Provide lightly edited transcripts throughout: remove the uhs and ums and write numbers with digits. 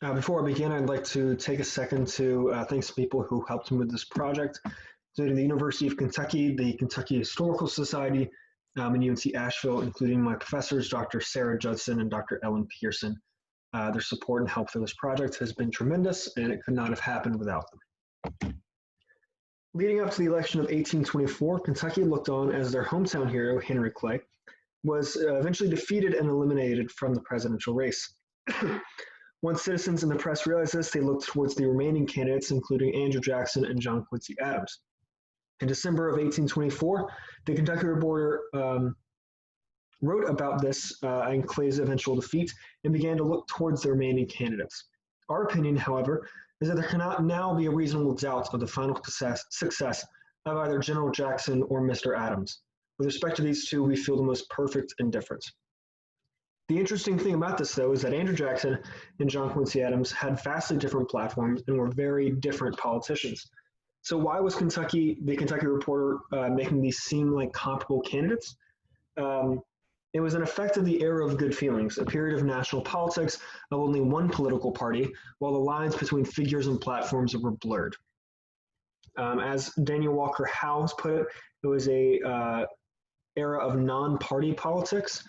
Before I begin, I'd like to take a second to thank some people who helped me with this project, including the University of Kentucky, the Kentucky Historical Society, and UNC Asheville, including my professors, Dr. Sarah Judson and Dr. Ellen Pearson. Their support and help for this project has been tremendous, and it could not have happened without them. Leading up to the election of 1824, Kentucky looked on as their hometown hero, Henry Clay, was eventually defeated and eliminated from the presidential race. Once citizens and the press realized this, they looked towards the remaining candidates, including Andrew Jackson and John Quincy Adams. In December of 1824, the Kentucky Reporter wrote about this and Clay's eventual defeat and began to look towards the remaining candidates. Our opinion, however, is that there cannot now be a reasonable doubt of the final success of either General Jackson or Mr. Adams. With respect to these two, we feel the most perfect indifference. The interesting thing about this, though, is that Andrew Jackson and John Quincy Adams had vastly different platforms and were very different politicians. So why was the Kentucky Reporter making these seem like comparable candidates? It was an effect of the era of good feelings, a period of national politics of only one political party, while the lines between figures and platforms were blurred. As Daniel Walker Howes put it, it was a era of non-party politics,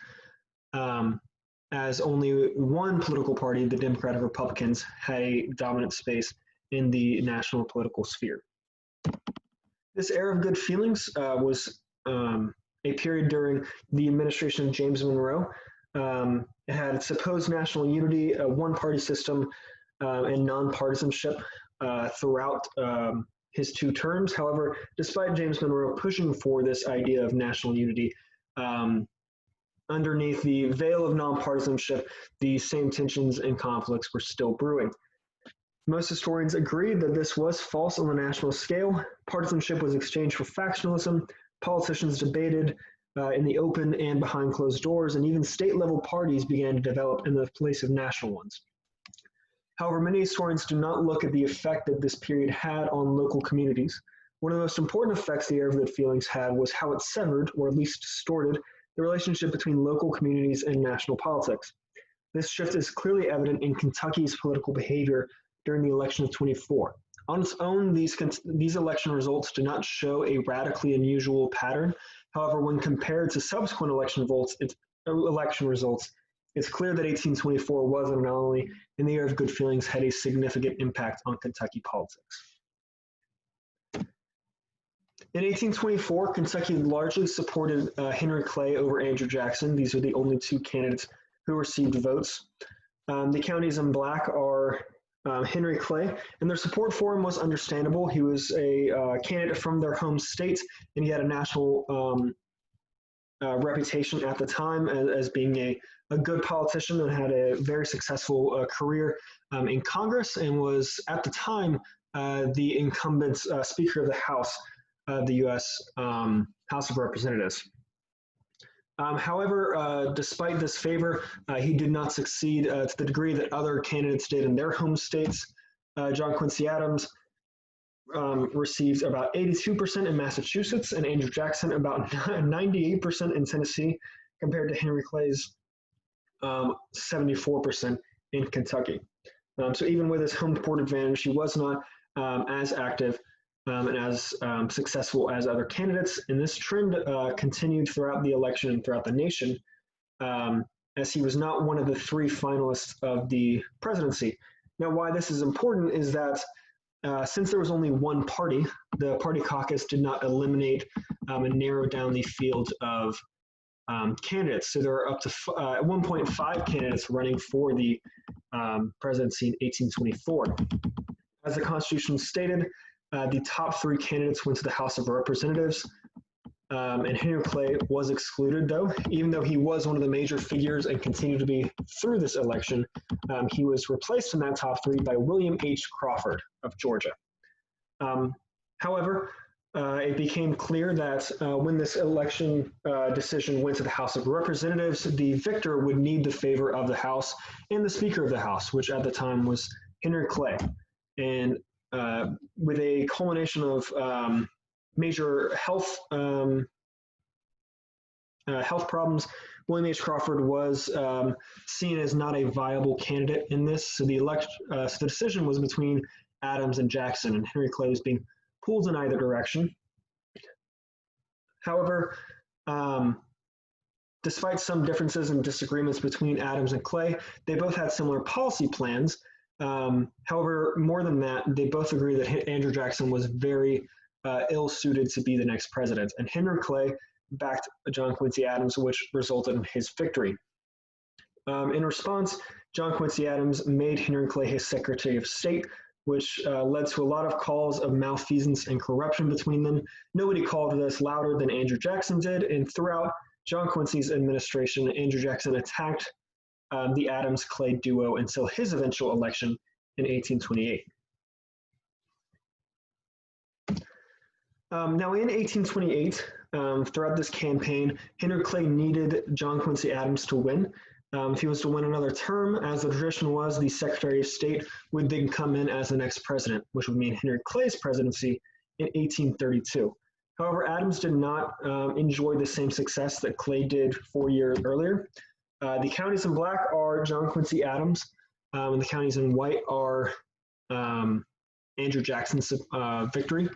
as only one political party, the Democratic Republicans, had a dominant space in the national political sphere. This era of good feelings was a period during the administration of James Monroe. It had supposed national unity, a one-party system, and nonpartisanship throughout his two terms. However, despite James Monroe pushing for this idea of national unity, underneath the veil of nonpartisanship, the same tensions and conflicts were still brewing. Most historians agreed that this was false on the national scale. Partisanship was exchanged for factionalism. Politicians debated in the open and behind closed doors, and even state-level parties began to develop in the place of national ones. However, many historians do not look at the effect that this period had on local communities. One of the most important effects the era of good feelings had was how it severed, or at least distorted, the relationship between local communities and national politics. This shift is clearly evident in Kentucky's political behavior during the election of 24. On its own, these election results do not show a radically unusual pattern. However, when compared to subsequent election results, it's clear that 1824 was an anomaly, and the era of good feelings had a significant impact on Kentucky politics. In 1824, Kentucky largely supported Henry Clay over Andrew Jackson. These are the only two candidates who received votes. The counties in black are Henry Clay, and their support for him was understandable. He was a candidate from their home state, and he had a national reputation at the time as being a good politician and had a very successful career in Congress, and was at the time the incumbent Speaker of the House of the U.S. House of Representatives. However, despite this favor, he did not succeed to the degree that other candidates did in their home states. John Quincy Adams received about 82% in Massachusetts, and Andrew Jackson about 98% in Tennessee, compared to Henry Clay's 74% in Kentucky. So even with his home court advantage, he was not as active and as successful as other candidates. And this trend continued throughout the election and throughout the nation, as he was not one of the three finalists of the presidency. Now, why this is important is that since there was only one party, the party caucus did not eliminate and narrow down the field of candidates. So there are up to at one point 5 candidates running for the presidency in 1824. As the Constitution stated, the top 3 candidates went to the House of Representatives, and Henry Clay was excluded, even though he was one of the major figures and continued to be through this election. He was replaced in that top 3 by William H. Crawford of Georgia. However, it became clear that when this election decision went to the House of Representatives, the victor would need the favor of the House and the Speaker of the House, which at the time was Henry Clay. And with a culmination of major health problems, William H. Crawford was seen as not a viable candidate in this, so so the decision was between Adams and Jackson, and Henry Clay was being pulled in either direction. However, despite some differences and disagreements between Adams and Clay, they both had similar policy plans. However, more than that, they both agree that Andrew Jackson was very ill-suited to be the next president, and Henry Clay backed John Quincy Adams, which resulted in his victory. In response, John Quincy Adams made Henry Clay his Secretary of State, which led to a lot of calls of malfeasance and corruption between them. Nobody called this louder than Andrew Jackson did, and throughout John Quincy's administration, Andrew Jackson attacked the Adams-Clay duo until his eventual election in 1828. Now in 1828, throughout this campaign, Henry Clay needed John Quincy Adams to win. If he was to win another term, as the tradition was, the Secretary of State would then come in as the next president, which would mean Henry Clay's presidency in 1832. However, Adams did not enjoy the same success that Clay did 4 years earlier. The counties in black are John Quincy Adams, and the counties in white are Andrew Jackson's victory.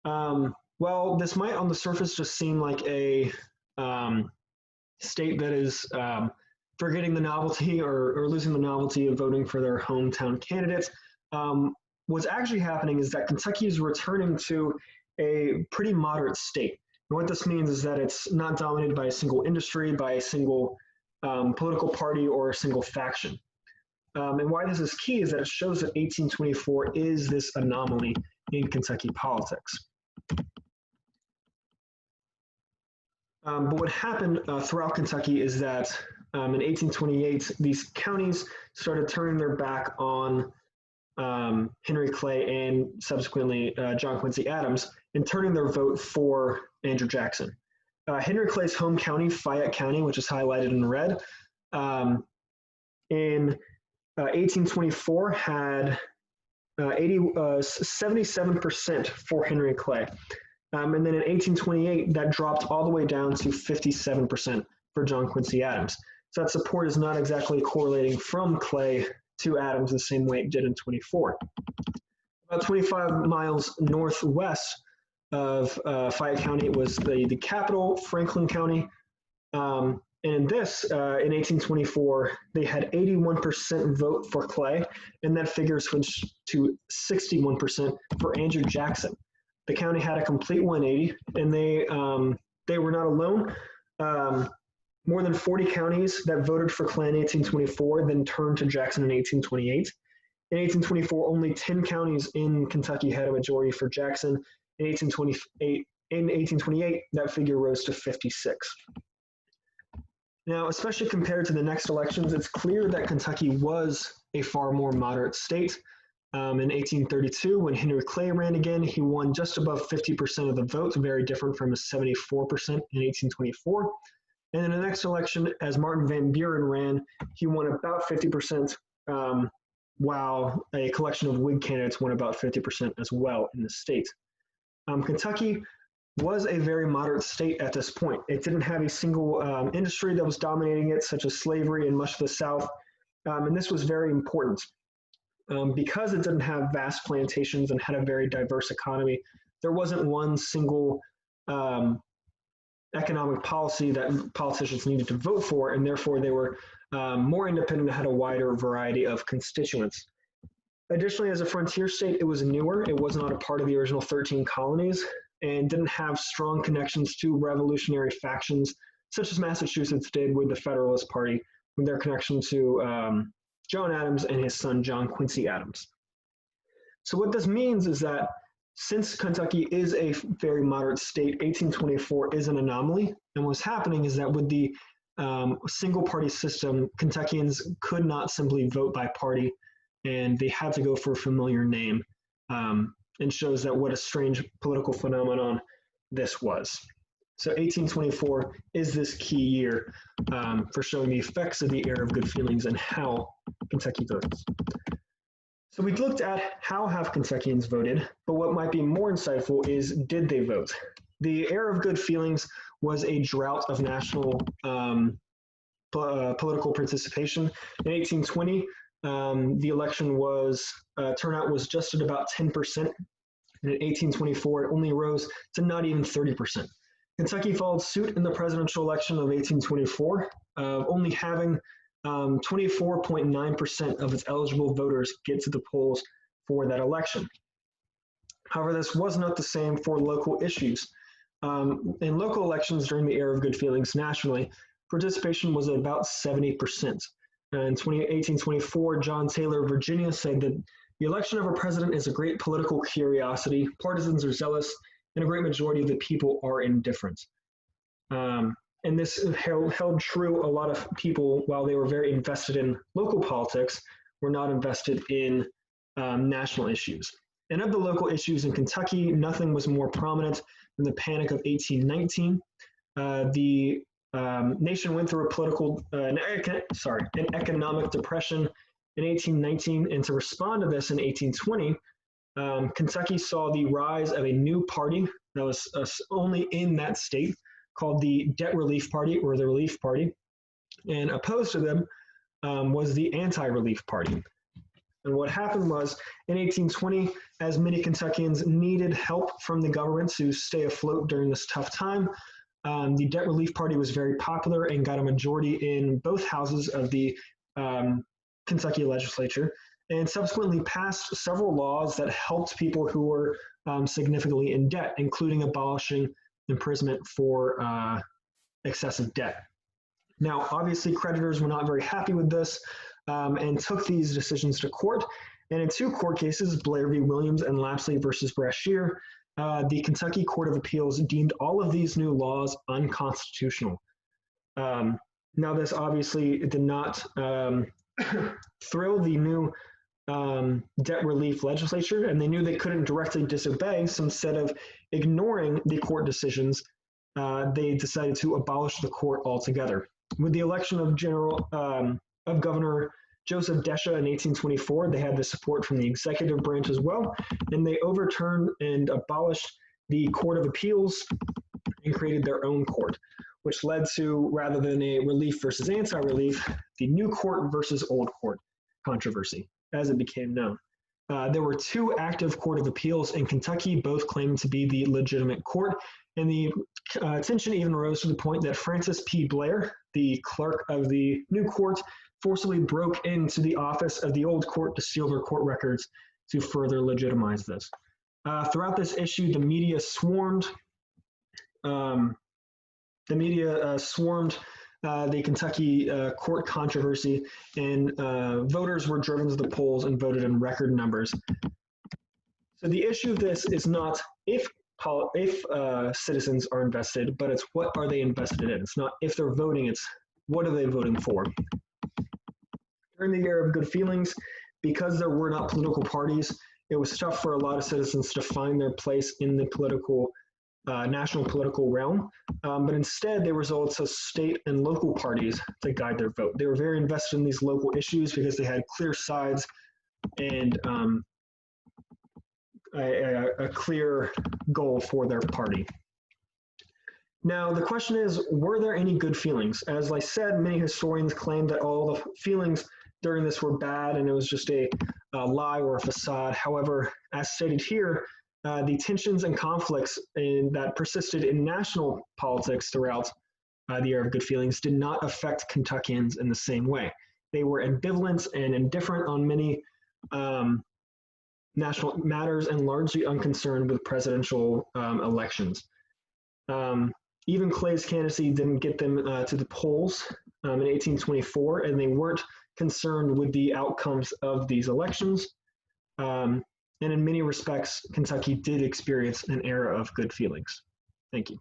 Well, this might on the surface just seem like a state that is forgetting the novelty or losing the novelty of voting for their hometown candidates. What's actually happening is that Kentucky is returning to a pretty moderate state. And what this means is that it's not dominated by a single industry, by a single political party, or a single faction. And why this is key is that it shows that 1824 is this anomaly in Kentucky politics. But what happened throughout Kentucky is that in 1828, these counties started turning their back on Henry Clay and subsequently John Quincy Adams and turning their vote for Andrew Jackson. Henry Clay's home county, Fayette County, which is highlighted in red, in 1824 had 77% for Henry Clay. And then in 1828, that dropped all the way down to 57% for John Quincy Adams. So that support is not exactly correlating from Clay to Adams the same way it did in 24. About 25 miles northwest of Fayette County was the capital, Franklin County. And in this, in 1824, they had 81% vote for Clay, and that figure switched to 61% for Andrew Jackson. The county had a complete 180, and they were not alone. More than 40 counties that voted for Clay in 1824 then turned to Jackson in 1828. In 1824, only 10 counties in Kentucky had a majority for Jackson. In 1828, that figure rose to 56. Now, especially compared to the next elections, it's clear that Kentucky was a far more moderate state. In 1832, when Henry Clay ran again, he won just above 50% of the vote, very different from his 74% in 1824. And in the next election, as Martin Van Buren ran, he won about 50%, while a collection of Whig candidates won about 50% as well in the state. Kentucky was a very moderate state at this point. It didn't have a single industry that was dominating it, such as slavery in much of the South, and this was very important. Because it didn't have vast plantations and had a very diverse economy, there wasn't one single economic policy that politicians needed to vote for, and therefore they were more independent and had a wider variety of constituents. Additionally, as a frontier state, it was newer. It was not a part of the original 13 colonies and didn't have strong connections to revolutionary factions, such as Massachusetts did with the Federalist Party, with their connection to John Adams and his son, John Quincy Adams. So what this means is that since Kentucky is a very moderate state, 1824 is an anomaly. And what's happening is that with the single party system, Kentuckians could not simply vote by party, and they had to go for a familiar name, and shows that what a strange political phenomenon this was. So 1824 is this key year for showing the effects of the era of good feelings and how Kentucky votes. So we looked at how have Kentuckians voted, but what might be more insightful is, did they vote? The era of good feelings was a drought of national political participation. In 1820, the election turnout was just at about 10%. And in 1824, it only rose to not even 30%. Kentucky followed suit in the presidential election of 1824, only having 24.9% of its eligible voters get to the polls for that election. However, this was not the same for local issues. In local elections during the era of good feelings nationally, participation was at about 70%. In 1824, John Taylor of Virginia said that the election of a president is a great political curiosity. Partisans are zealous, and a great majority of the people are indifferent. And this held true. A lot of people, while they were very invested in local politics, were not invested in national issues. And of the local issues in Kentucky, nothing was more prominent than the Panic of 1819. The nation went through an economic depression in 1819, and to respond to this in 1820, Kentucky saw the rise of a new party that was only in that state called the Debt Relief Party, or the Relief Party, and opposed to them was the Anti-Relief Party. And what happened was, in 1820, as many Kentuckians needed help from the government to stay afloat during this tough time, the Debt Relief Party was very popular and got a majority in both houses of the Kentucky legislature, and subsequently passed several laws that helped people who were significantly in debt, including abolishing imprisonment for excessive debt. Now, obviously, creditors were not very happy with this and took these decisions to court. And in two court cases, Blair v. Williams and Lapsley versus Brashear, the Kentucky Court of Appeals deemed all of these new laws unconstitutional. Now, this obviously did not thrill the new debt relief legislature, and they knew they couldn't directly disobey, so instead of ignoring the court decisions, they decided to abolish the court altogether. With the election of Governor Joseph Desha in 1824, they had the support from the executive branch as well, and they overturned and abolished the Court of Appeals and created their own court, which led to, rather than a relief versus anti-relief, the new court versus old court controversy, as it became known. There were two active Court of Appeals in Kentucky, both claiming to be the legitimate court, and the tension even rose to the point that Francis P. Blair, the clerk of the new court, forcibly broke into the office of the old court to steal their court records to further legitimize this. Throughout this issue, the media swarmed the Kentucky court controversy, and voters were driven to the polls and voted in record numbers. So the issue of this is not if citizens are invested, but it's what are they invested in. It's not if they're voting, it's what are they voting for. During the era of good feelings, because there were not political parties, it was tough for a lot of citizens to find their place in the national political realm, but instead they resorted to state and local parties to guide their vote. They were very invested in these local issues because they had clear sides and a clear goal for their party. Now, the question is, were there any good feelings? As I said, many historians claim that all the feelings during this were bad and it was just a lie or a facade. However, as stated here, the tensions and conflicts that persisted in national politics throughout the era of good feelings did not affect Kentuckians in the same way. They were ambivalent and indifferent on many national matters and largely unconcerned with presidential elections. Even Clay's candidacy didn't get them to the polls in 1824, and they weren't concerned with the outcomes of these elections. And in many respects, Kentucky did experience an era of good feelings. Thank you.